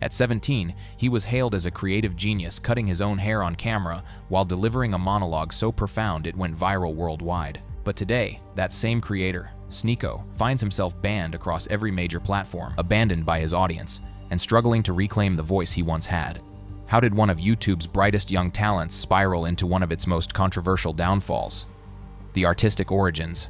At 17, he was hailed as a creative genius, cutting his own hair on camera while delivering a monologue so profound it went viral worldwide. But today, that same creator, Sneako, finds himself banned across every major platform, abandoned by his audience, and struggling to reclaim the voice he once had. How did one of YouTube's brightest young talents spiral into one of its most controversial downfalls? The artistic origins.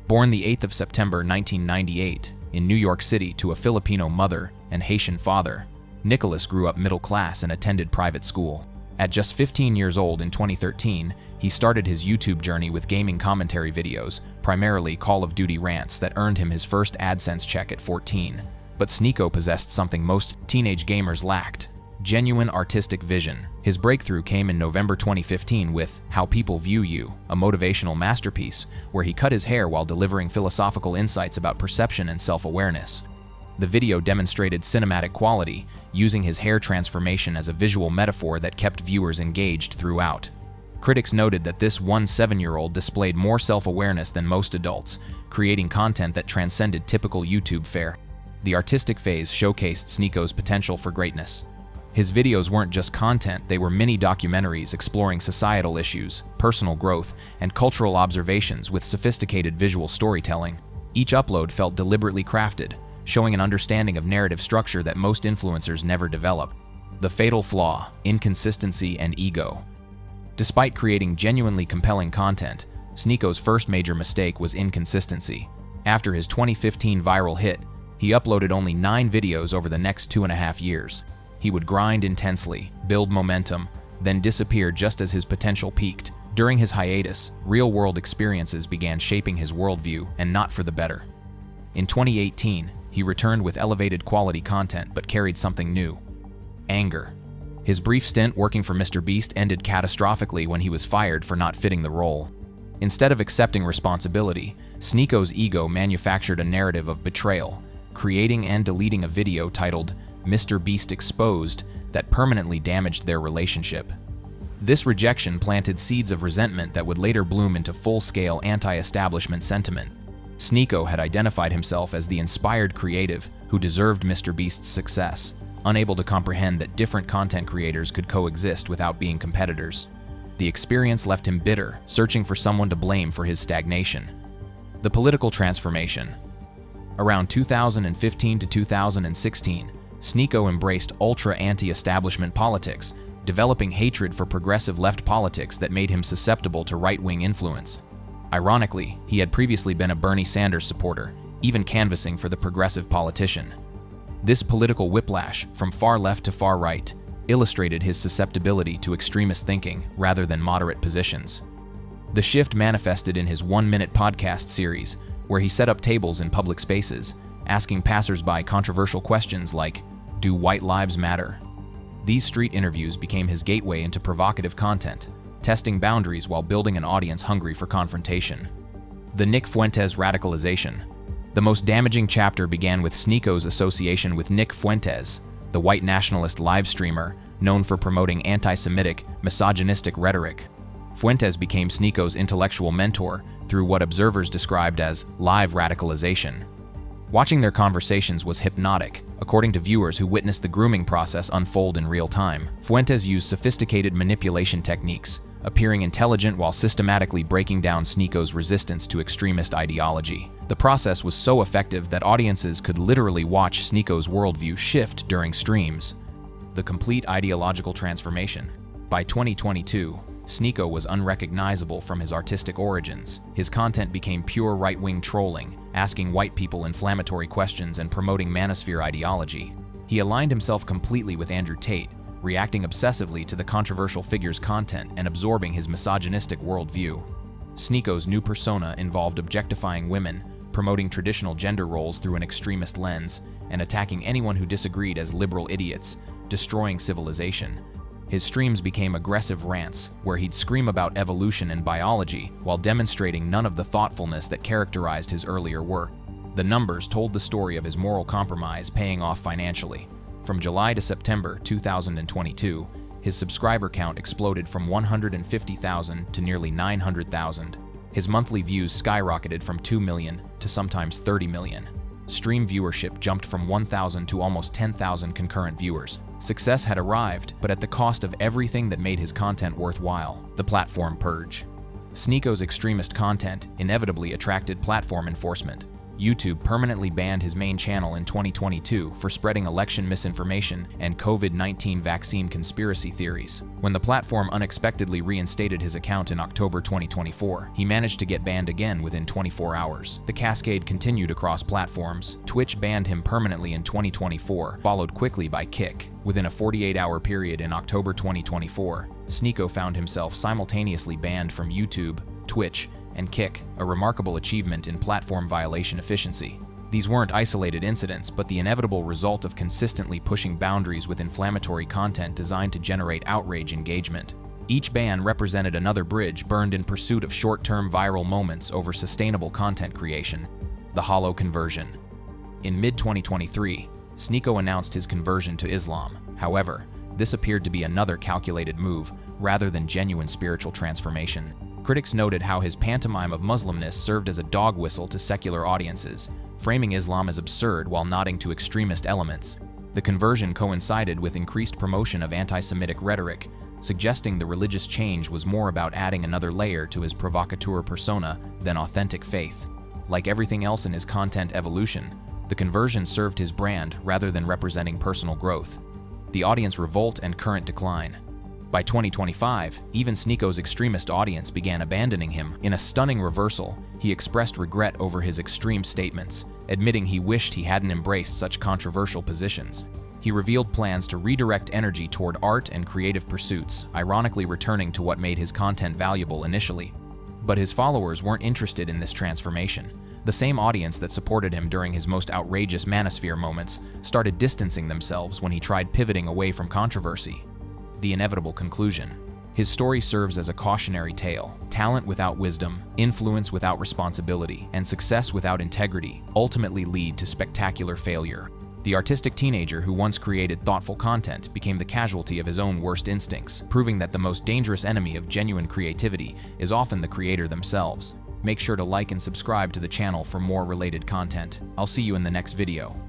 Born the 8th of September 1998 in New York City to a Filipino mother and Haitian father, Nicholas grew up middle class and attended private school. At just 15 years old in 2013, he started his YouTube journey with gaming commentary videos, primarily Call of Duty rants that earned him his first AdSense check at 14. But Sneako possessed something most teenage gamers lacked: genuine artistic vision. His breakthrough came in November 2015 with How People View You, a motivational masterpiece where he cut his hair while delivering philosophical insights about perception and self-awareness. The video demonstrated cinematic quality, using his hair transformation as a visual metaphor that kept viewers engaged throughout. Critics noted that this 7-year-old displayed more self-awareness than most adults, creating content that transcended typical YouTube fare. The artistic phase showcased Sneako's potential for greatness. His videos weren't just content, they were mini documentaries exploring societal issues, personal growth, and cultural observations with sophisticated visual storytelling. Each upload felt deliberately crafted, showing an understanding of narrative structure that most influencers never develop. The fatal flaw: inconsistency and ego. Despite creating genuinely compelling content, Sneako's first major mistake was inconsistency. After his 2015 viral hit, he uploaded only 9 videos over the next 2.5 years. He would grind intensely, build momentum, then disappear just as his potential peaked. During his hiatus, real-world experiences began shaping his worldview, and not for the better. In 2018, he returned with elevated quality content but carried something new: anger. His brief stint working for Mr. Beast ended catastrophically when he was fired for not fitting the role. Instead of accepting responsibility, Sneako's ego manufactured a narrative of betrayal, creating and deleting a video titled Mr. Beast Exposed that permanently damaged their relationship. This rejection planted seeds of resentment that would later bloom into full-scale anti-establishment sentiment. Sneako had identified himself as the inspired creative who deserved Mr. Beast's success, unable to comprehend that different content creators could coexist without being competitors. The experience left him bitter, searching for someone to blame for his stagnation. The political transformation. Around 2015 to 2016, Sneako embraced ultra-anti-establishment politics, developing hatred for progressive left politics that made him susceptible to right-wing influence. Ironically, he had previously been a Bernie Sanders supporter, even canvassing for the progressive politician. This political whiplash, from far left to far right, illustrated his susceptibility to extremist thinking rather than moderate positions. The shift manifested in his 1-minute podcast series, where he set up tables in public spaces, asking passers-by controversial questions like, "Do white lives matter?" These street interviews became his gateway into provocative content, testing boundaries while building an audience hungry for confrontation. The Nick Fuentes radicalization. The most damaging chapter began with Sneako's association with Nick Fuentes, the white nationalist live streamer known for promoting anti-Semitic, misogynistic rhetoric. Fuentes became Sneako's intellectual mentor through what observers described as live radicalization. Watching their conversations was hypnotic, according to viewers who witnessed the grooming process unfold in real time. Fuentes used sophisticated manipulation techniques, appearing intelligent while systematically breaking down Sneako's resistance to extremist ideology. The process was so effective that audiences could literally watch Sneako's worldview shift during streams. The complete ideological transformation. By 2022, Sneako was unrecognizable from his artistic origins. His content became pure right-wing trolling, asking white people inflammatory questions and promoting manosphere ideology. He aligned himself completely with Andrew Tate, reacting obsessively to the controversial figure's content and absorbing his misogynistic worldview. Sneako's new persona involved objectifying women, promoting traditional gender roles through an extremist lens, and attacking anyone who disagreed as liberal idiots, destroying civilization. His streams became aggressive rants, where he'd scream about evolution and biology while demonstrating none of the thoughtfulness that characterized his earlier work. The numbers told the story of his moral compromise paying off financially. From July to September 2022, his subscriber count exploded from 150,000 to nearly 900,000. His monthly views skyrocketed from 2 million to sometimes 30 million. stream viewership jumped from 1,000 to almost 10,000 concurrent viewers. Success had arrived, but at the cost of everything that made his content worthwhile: the platform purge. Sneako's extremist content inevitably attracted platform enforcement. YouTube permanently banned his main channel in 2022 for spreading election misinformation and COVID-19 vaccine conspiracy theories. When the platform unexpectedly reinstated his account in October 2024, he managed to get banned again within 24 hours. The cascade continued across platforms. Twitch banned him permanently in 2024, followed quickly by Kick. Within a 48-hour period in October 2024, Sneako found himself simultaneously banned from YouTube, Twitch, and Kick, a remarkable achievement in platform violation efficiency. These weren't isolated incidents, but the inevitable result of consistently pushing boundaries with inflammatory content designed to generate outrage engagement. Each ban represented another bridge burned in pursuit of short-term viral moments over sustainable content creation. The hollow conversion. In mid-2023, Sneako announced his conversion to Islam. However, this appeared to be another calculated move, rather than genuine spiritual transformation. Critics noted how his pantomime of Muslimness served as a dog whistle to secular audiences, framing Islam as absurd while nodding to extremist elements. The conversion coincided with increased promotion of anti-Semitic rhetoric, suggesting the religious change was more about adding another layer to his provocateur persona than authentic faith. Like everything else in his content evolution, the conversion served his brand rather than representing personal growth. The audience revolt and current decline. By 2025, even Sneako's extremist audience began abandoning him. In a stunning reversal, he expressed regret over his extreme statements, admitting he wished he hadn't embraced such controversial positions. He revealed plans to redirect energy toward art and creative pursuits, ironically returning to what made his content valuable initially. But his followers weren't interested in this transformation. The same audience that supported him during his most outrageous manosphere moments started distancing themselves when he tried pivoting away from controversy. The inevitable conclusion. His story serves as a cautionary tale. Talent without wisdom, influence without responsibility, and success without integrity ultimately lead to spectacular failure. The artistic teenager who once created thoughtful content became the casualty of his own worst instincts, proving that the most dangerous enemy of genuine creativity is often the creator themselves. Make sure to like and subscribe to the channel for more related content. I'll see you in the next video.